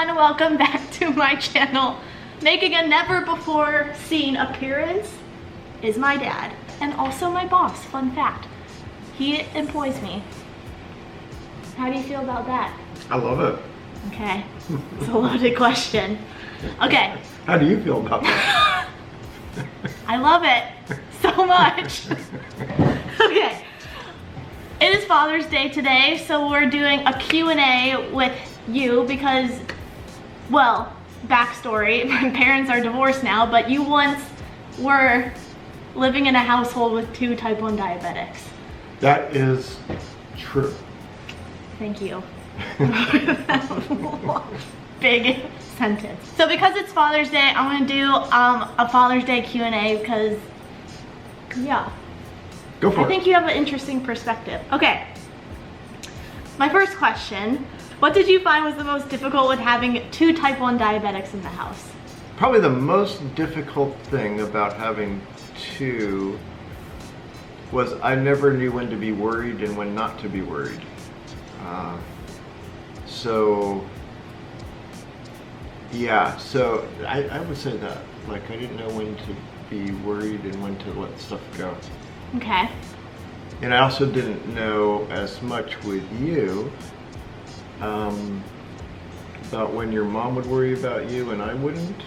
everyone, welcome back to my channel. Making a never before seen appearance is my dad and also my boss. Fun fact, he employs me. How do you feel about that? I love it. Okay, it's a loaded question. Okay. How do you feel about that? I love it so much. Okay, it is Father's Day today, so we're doing a Q&A with you because, well, backstory, my parents are divorced now, but you once were living in a household with 2 type 1 diabetics. That is true. Thank you. Big sentence. So because it's Father's Day, I'm gonna do a Father's Day Q&A because, yeah. Go for it. I think you have an interesting perspective. Okay. My first question, what did you find was the most difficult with having 2 type 1 diabetics in the house? Probably the most difficult thing about having 2 was I never knew when to be worried and when not to be worried. So I would say that, like, I didn't know when to be worried and when to let stuff go. Okay. And I also didn't know as much with you about when your mom would worry about you and I wouldn't.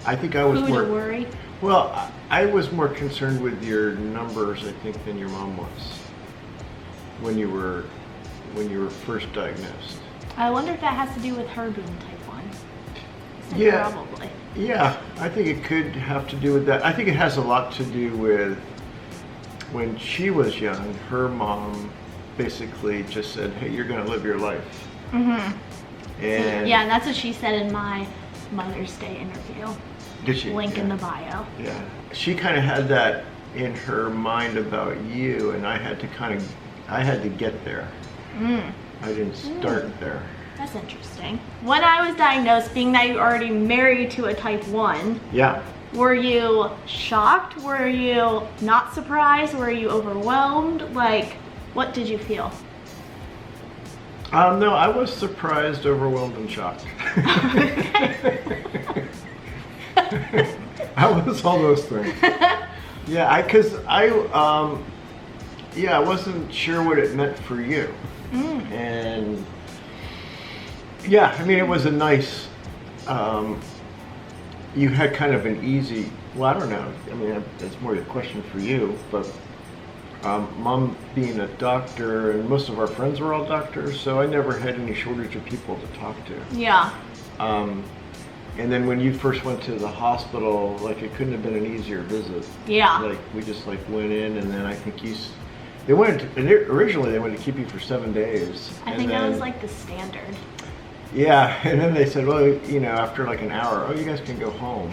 I think I was Who would worry? Well, I was more concerned with your numbers, I think, than your mom was when you were first diagnosed. I wonder if that has to do with her being type 1. Yeah. Probably. Yeah, I think it could have to do with that. I think it has a lot to do with when she was young, her mom basically just said, hey, you're gonna live your life. Mm-hmm. And yeah, that's what she said in my Mother's Day interview. Did she? Link in the bio. Yeah. She kind of had that in her mind about you, and I had to get there. I didn't start there. That's interesting. When I was diagnosed, being that you were already married to a type 1, yeah. Were you shocked? Were you not surprised? Were you overwhelmed? Like, what did you feel? No, I was surprised, overwhelmed, and shocked. I was all those things. Yeah, I wasn't sure what it meant for you. And yeah, I mean, it was a nice, you had kind of an easy, well, I don't know, I mean, it's more a question for you, but Mom being a doctor, and most of our friends were all doctors, so I never had any shortage of people to talk to. Yeah. And then when you first went to the hospital, like, it couldn't have been an easier visit. Yeah. Like, we just, like, went in, and then I think originally they wanted to keep you for 7 days. I think that was, like, the standard. Yeah, and then they said, well, you know, after like an hour, oh, you guys can go home.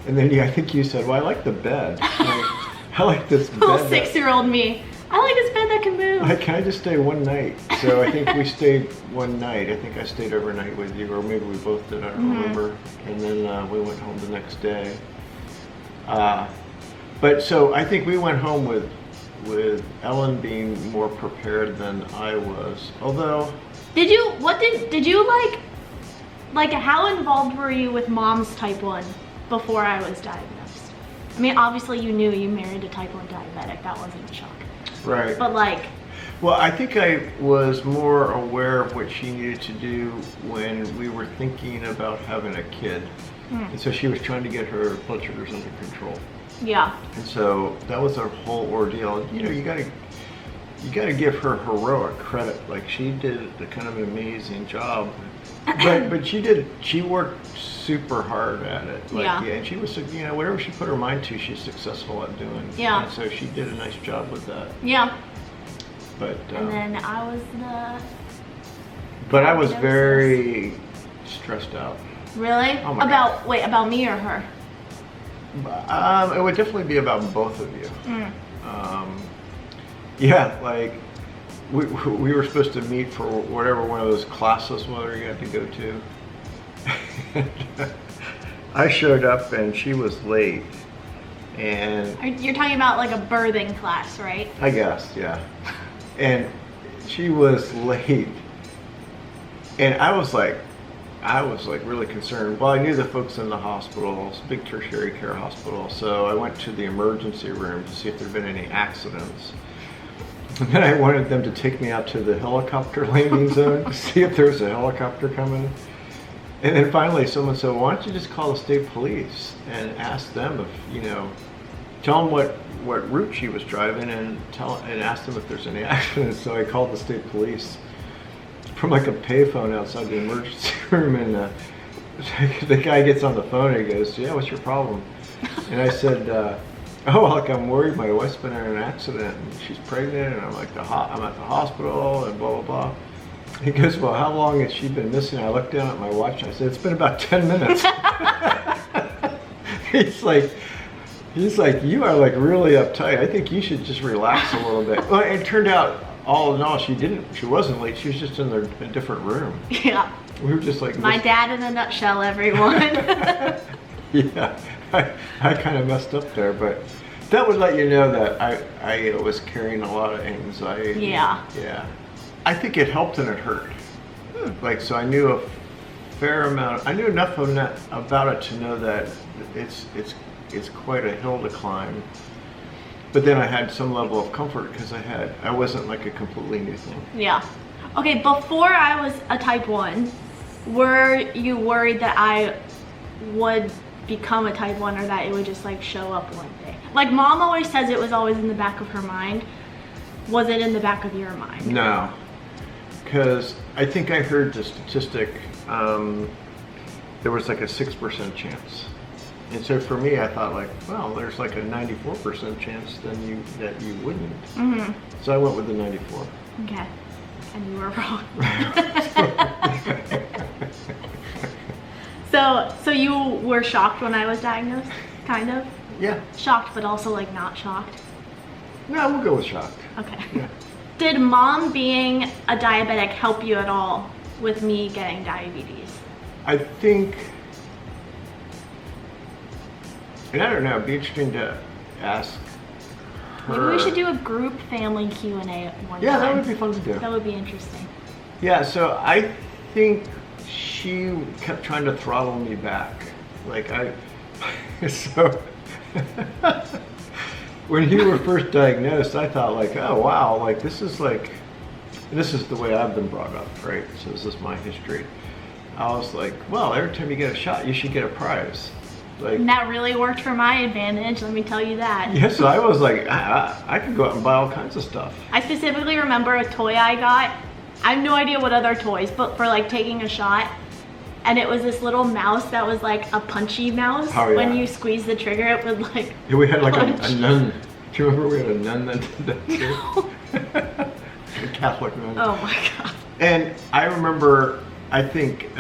And then I think you said, well, I like the bed. I like this bed. Little 6-year-old me. I like this bed that can move. Like, can I just stay one night? So I think we stayed one night. I think I stayed overnight with you, or maybe we both did, I don't remember. And then we went home the next day. But so I think we went home with Ellen being more prepared than I was. Although, did you like how involved were you with Mom's type 1 before I was diagnosed? I mean, obviously you knew you married a type 1 diabetic. That wasn't a shock. Right. But like, well, I think I was more aware of what she needed to do when we were thinking about having a kid. And so she was trying to get her blood sugars under control. Yeah. And so that was our whole ordeal. You know, you gotta give her heroic credit. Like, she did a kind of an amazing job. But she worked super hard at it. Like, yeah. And she was, you know, whatever she put her mind to, she's successful at doing. Yeah. And so she did a nice job with that. Yeah. But and then I was I was very stressed out. Really? Oh my God. About me or her? It would definitely be about both of you. Yeah, like we were supposed to meet for whatever one of those classes whether you had to go to. I showed up and she was late, and you're talking about like a birthing class, right? I guess, yeah. And she was late, and I was like, I was like really concerned. Well, I knew the folks in the hospital, it's a big tertiary care hospital, so I went to the emergency room to see if there'd been any accidents. And then I wanted them to take me out to the helicopter landing zone to see if there was a helicopter coming. And then finally someone said, why don't you just call the state police and ask them if, you know, tell them what route she was driving and ask them if there's any accidents. So I called the state police from like a payphone outside the emergency room, and the guy gets on the phone and he goes, yeah, what's your problem? And I said, oh, like I'm worried my wife's been in an accident and she's pregnant and I'm at the hospital and blah, blah, blah. He goes, well, how long has she been missing? I looked down at my watch and I said, it's been about 10 minutes. He's like, you are like really uptight. I think you should just relax a little bit. Well, it turned out, all in all, she wasn't late. She was just in a different room. Yeah. We were just like... My dad in a nutshell, everyone. Yeah, I kind of messed up there, but that would let you know that I was carrying a lot of anxiety. Yeah. Yeah. I think it helped and it hurt. Like, so I knew a fair amount, I knew enough about it to know that it's quite a hill to climb. But then I had some level of comfort because I wasn't like a completely new thing. Yeah. Okay, before I was a type 1, were you worried that I would become a type 1 or that it would just like show up one day? Like mom always says it was always in the back of her mind. Was it in the back of your mind? No, because I think I heard the statistic, there was like a 6% chance. And so for me, I thought like, well, there's like a 94% chance that you wouldn't. Mm-hmm. So I went with the 94. Okay, and you were wrong. So you were shocked when I was diagnosed, kind of? Yeah. Shocked, but also like not shocked? No, we'll go with shocked. Okay. Yeah. Did mom being a diabetic help you at all with me getting diabetes? I think, and I don't know, it'd be interesting to ask her. Maybe we should do a group family Q&A one time. Yeah, that would be fun to do. That would be interesting. Yeah, so I think she kept trying to throttle me back. Like so when you were first diagnosed, I thought like, oh wow, like this is the way I've been brought up, right? So this is my history. I was like, well, every time you get a shot, you should get a prize. Like, and that really worked for my advantage, let me tell you that. Yeah, so I was like, I could go out and buy all kinds of stuff. I specifically remember a toy I got. I have no idea what other toys, but for like taking a shot. And it was this little mouse that was like a punchy mouse. Oh, yeah. When you squeeze the trigger, it would like yeah, we had like punch. a nun. Do you remember we had a nun that did that too? No. A Catholic nun. Oh my God. And I remember, I think,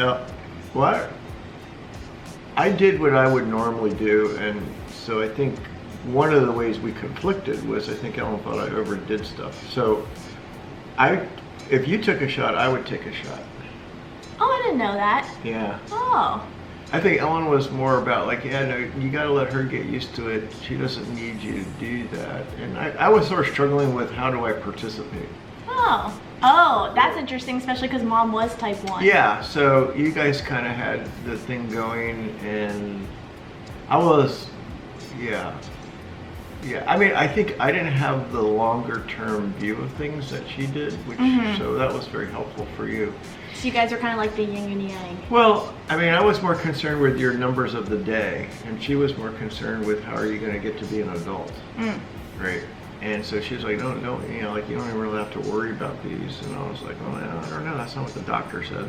I did what I would normally do, and so I think one of the ways we conflicted was I think Ellen thought I overdid stuff. So if you took a shot, I would take a shot. Oh, I didn't know that. Yeah. Oh. I think Ellen was more about like, yeah, no, you got to let her get used to it. She doesn't need you to do that. And I was sort of struggling with how do I participate. Oh, that's interesting, especially because mom was type 1. Yeah, so you guys kind of had the thing going, and I was, yeah. I mean, I think I didn't have the longer term view of things that she did, which so that was very helpful for you. So you guys are kind of like the yin and yang. Well, I mean, I was more concerned with your numbers of the day, and she was more concerned with how are you going to get to be an adult, right? And so she was like, no, you know, like you don't even really have to worry about these. And I was like, well, I don't know, that's not what the doctor said.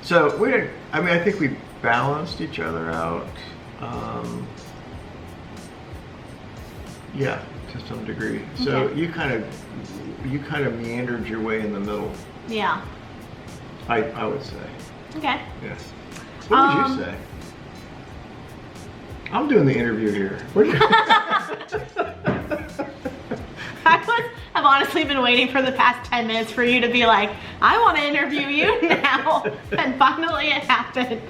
So we didn't, I mean, I think we balanced each other out. Yeah, to some degree. So okay. you kind of meandered your way in the middle. Yeah. I would say. Okay. Yeah. What would you say? I'm doing the interview here. I've honestly been waiting for the past 10 minutes for you to be like, I want to interview you now. And finally it happened.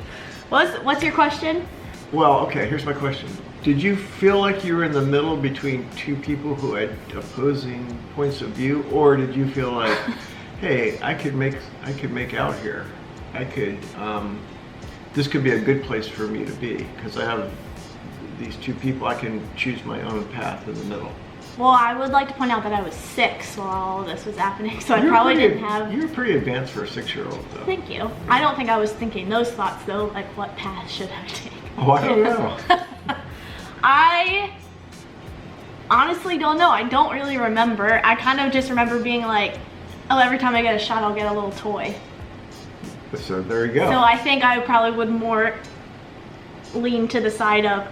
What's your question? Well, okay, here's my question. Did you feel like you were in the middle between two people who had opposing points of view, or did you feel like hey, I could make out here. This could be a good place for me to be because I have these two people. I can choose my own path in the middle. Well, I would like to point out that I was 6 while all of this was happening, so I probably didn't have... You were pretty advanced for a 6-year-old, though. Thank you. I don't think I was thinking those thoughts, though, like what path should I take? Oh, I don't know. I honestly don't know. I don't really remember. I kind of just remember being like, oh, every time I get a shot, I'll get a little toy. So there you go. So I think I probably would more lean to the side of,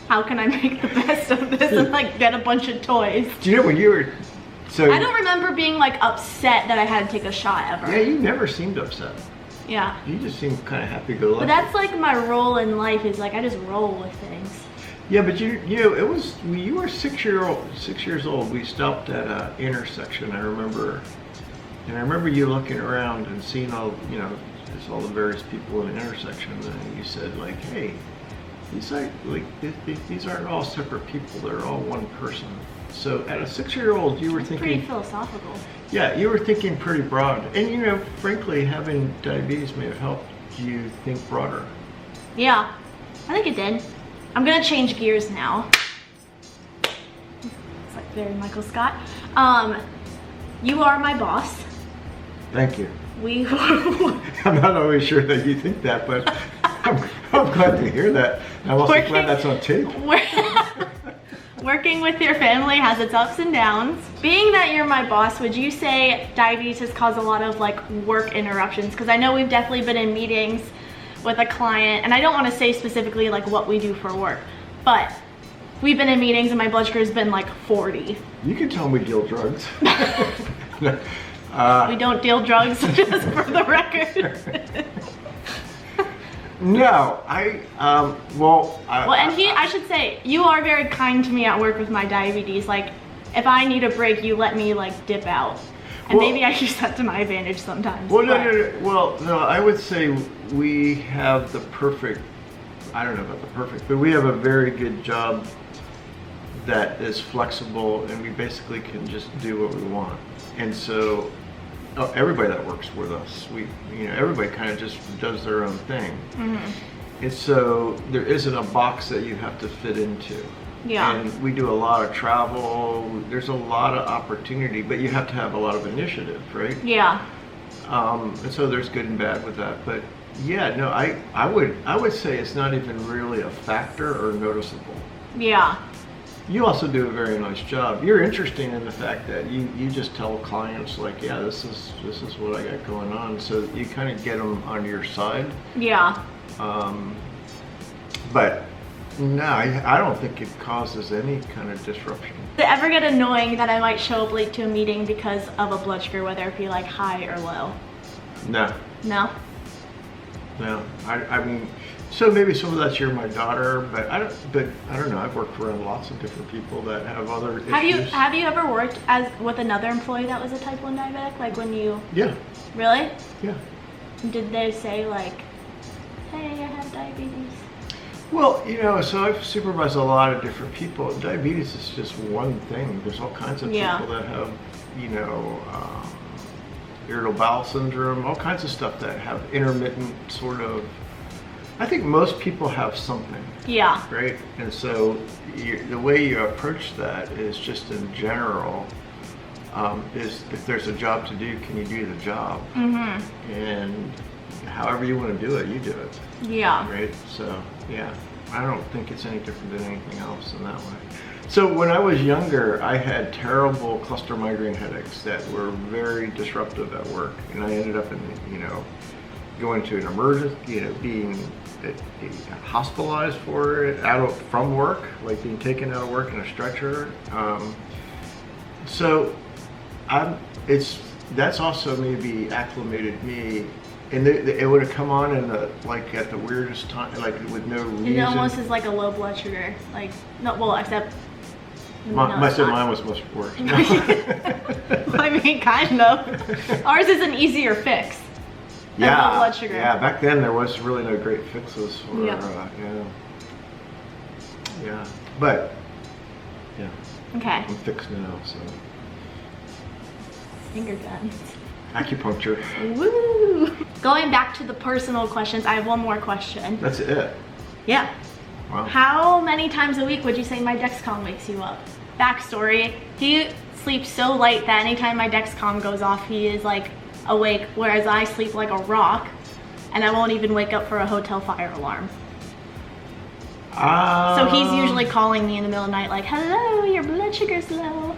how can I make the best of this and like get a bunch of toys? Do you know when you were, so I don't remember being like upset that I had to take a shot ever. Yeah, you never seemed upset. Yeah. You just seemed kind of happy-go-lucky. But that's like my role in life is like I just roll with things. Yeah, but you know, it was when you were 6 years old. We stopped at an intersection. I remember you looking around and seeing all, you know, just all the various people in the intersection, and you said like, hey. These aren't all separate people. They're all one person. So at a 6-year-old, you were thinking pretty philosophical. Yeah, you were thinking pretty broad. And you know, frankly, having diabetes may have helped you think broader. Yeah, I think it did. I'm gonna change gears now. It's like very Michael Scott. You are my boss. Thank you. I'm not always sure that you think that, but I'm glad to hear that. I'm also glad that's on tape. Working with your family has its ups and downs. Being that you're my boss, would you say diabetes has caused a lot of like work interruptions? Because I know we've definitely been in meetings with a client, and I don't want to say specifically like what we do for work, but we've been in meetings and my blood sugar has been like 40. You can tell me deal drugs. We don't deal drugs, just for the record. No, I should say, you are very kind to me at work with my diabetes. Like, if I need a break, you let me like dip out. And maybe I use that to my advantage sometimes. Well, no, I would say we have the perfect, I don't know about the perfect, but we have a very good job that is flexible, and we basically can just do what we want. And so everybody that works with us, everybody kind of just does their own thing. Mm-hmm. And so there isn't a box that you have to fit into. Yeah. And we do a lot of travel. There's a lot of opportunity, but you have to have a lot of initiative, right? Yeah. And so there's good and bad with that. But yeah, no, I would say it's not even really a factor or noticeable. Yeah. You also do a very nice job. You're interesting in the fact that you just tell clients like, yeah, this is what I got going on. So you kind of get them on your side. Yeah. But no, I don't think it causes any kind of disruption. Does it ever get annoying that I might show up late to a meeting because of a blood sugar, whether it be like high or low? No. No? No. I mean, so maybe some of that's you're my daughter, but I don't know. I've worked around lots of different people that have other issues. Have you ever worked with another employee that was a type 1 diabetic? Like when you... Yeah. Really? Yeah. Did they say like, hey, I have diabetes? Well, so I've supervised a lot of different people. Diabetes is just one thing. There's all kinds of people that have, irritable bowel syndrome, all kinds of stuff that have intermittent sort of... I think most people have something. Yeah. Right? And so the way you approach that is just in general, is if there's a job to do, can you do the job? Mm-hmm. And however you want to do it, you do it. Yeah. Right? So, yeah. I don't think it's any different than anything else in that way. So when I was younger, I had terrible cluster migraine headaches that were very disruptive at work. And I ended up in, going to an emergency, being hospitalized for it, from work, like being taken out of work in a stretcher. So that's also maybe acclimated me, and it would have come on in at the weirdest time, like with no reason. It almost is like a low blood sugar, like except. Mine was much worse. I mean, kind of. Ours is an easier fix. Yeah, blood sugar. Yeah. Back then there was really no great fixes for but yeah. Okay. I'm fixed now, so. Finger guns. Acupuncture. Woo! Going back to the personal questions, I have one more question. That's it? Yeah. Wow. How many times a week would you say my Dexcom wakes you up? Backstory, he sleeps so light that anytime my Dexcom goes off, he is like awake, whereas I sleep like a rock, and I won't even wake up for a hotel fire alarm. So he's usually calling me in the middle of the night like, hello, your blood sugar's low.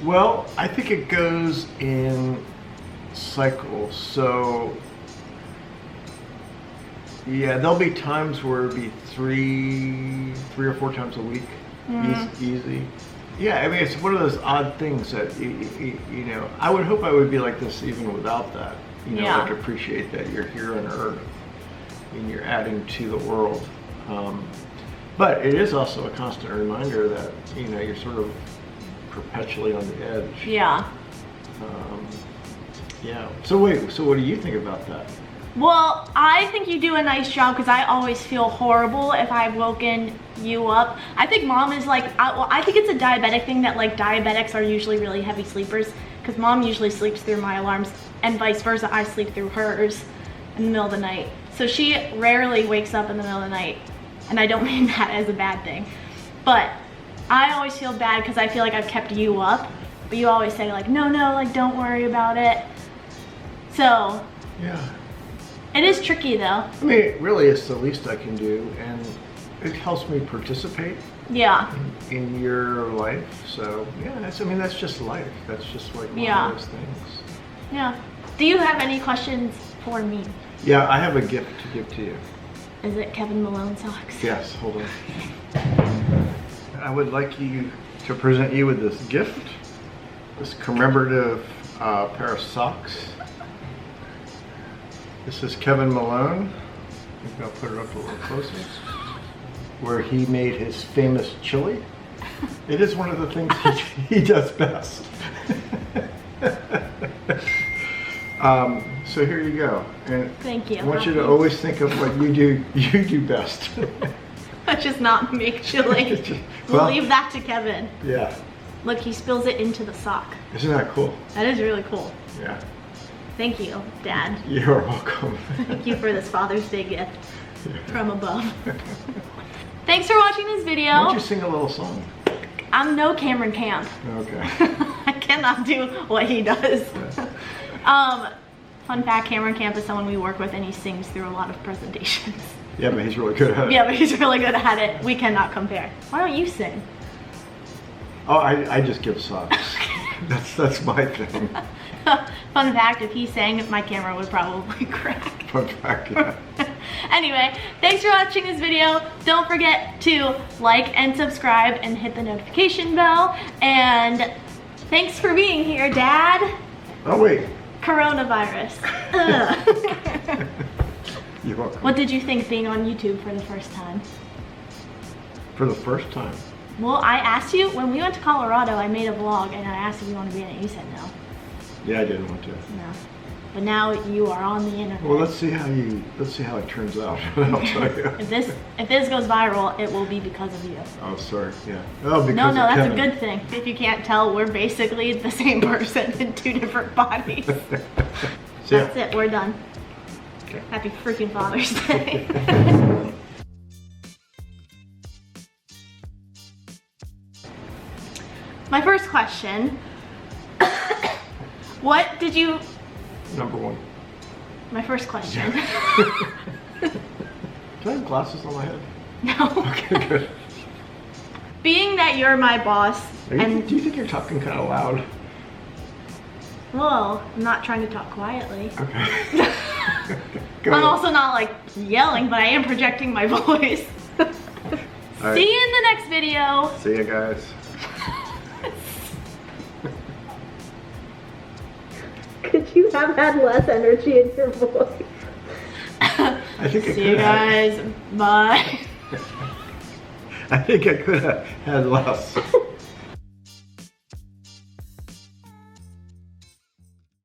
Well, I think it goes in cycles. So, yeah, there'll be times where it'll be three or four times a week, easy. Yeah, I mean, it's one of those odd things that, you know, I would hope I would be like this even without that. You know, like appreciate that you're here on Earth and you're adding to the world. But it is also a constant reminder that, you know, you're sort of perpetually on the edge. Yeah. Yeah. So wait, so what do you think about that? Well, I think you do a nice job because I always feel horrible if I've woken you up. I think mom is like, well, I think it's a diabetic thing that like diabetics are usually really heavy sleepers because mom usually sleeps through my alarms and vice versa. I sleep through hers in the middle of the night. So she rarely wakes up in the middle of the night. And I don't mean that as a bad thing. But I always feel bad because I feel like I've kept you up. But you always say like, no, like don't worry about it. So. Yeah. It is tricky though. I mean, really it's the least I can do. And it helps me participate. Yeah. In your life. So yeah, that's just life. That's just like one of those things. Yeah. Do you have any questions for me? Yeah, I have a gift to give to you. Is it Kevin Malone socks? Yes, hold on. I would like you to present you with this gift, this commemorative pair of socks. This is Kevin Malone. I think I'll put it up a little closer. Where he made his famous chili. It is one of the things he does best. So here you go. And thank you. I want you to always think of what you do best. Let's just not make chili. We'll leave that to Kevin. Yeah. Look, he spills it into the sock. Isn't that cool? That is really cool. Yeah. Thank you, Dad. You're welcome. Thank you for this Father's Day gift from above. Thanks for watching this video. Why don't you sing a little song? I'm no Cameron Camp. Okay. I cannot do what he does. Yeah. Fun fact, Cameron Camp is someone we work with and he sings through a lot of presentations. Yeah, but he's really good at it. Yeah, but he's really good at it. We cannot compare. Why don't you sing? Oh, I just give socks. That's my thing. Fun fact, if he sang, my camera would probably crack. Fun fact, yeah. Anyway, thanks for watching this video. Don't forget to like and subscribe and hit the notification bell. And thanks for being here, Dad. Oh, wait. Coronavirus. You're welcome. What did you think being on YouTube for the first time? For the first time? Well, I asked you, when we went to Colorado, I made a vlog and I asked if you wanted to be in it. You said no. Yeah, I didn't want to. No. But now you are on the internet. Well, let's see how it turns out. I'll tell you. If this goes viral, it will be because of you. Oh, sorry. Yeah. Oh, because no, of that's Kevin. a good thing. If you can't tell, we're basically the same person in two different bodies. That's it. We're done. Okay. Happy freaking Father's Day. My first question. What did you... Number one. My first question. Do I have glasses on my head? No. Okay, good. Being that you're my boss, Do you think you're talking kind of loud? Well, I'm not trying to talk quietly. Okay. I'm also not like yelling, but I am projecting my voice. Right. See you in the next video. See you guys. Could you have had less energy in your voice? I think I See you guys. Bye. I think I could have had less.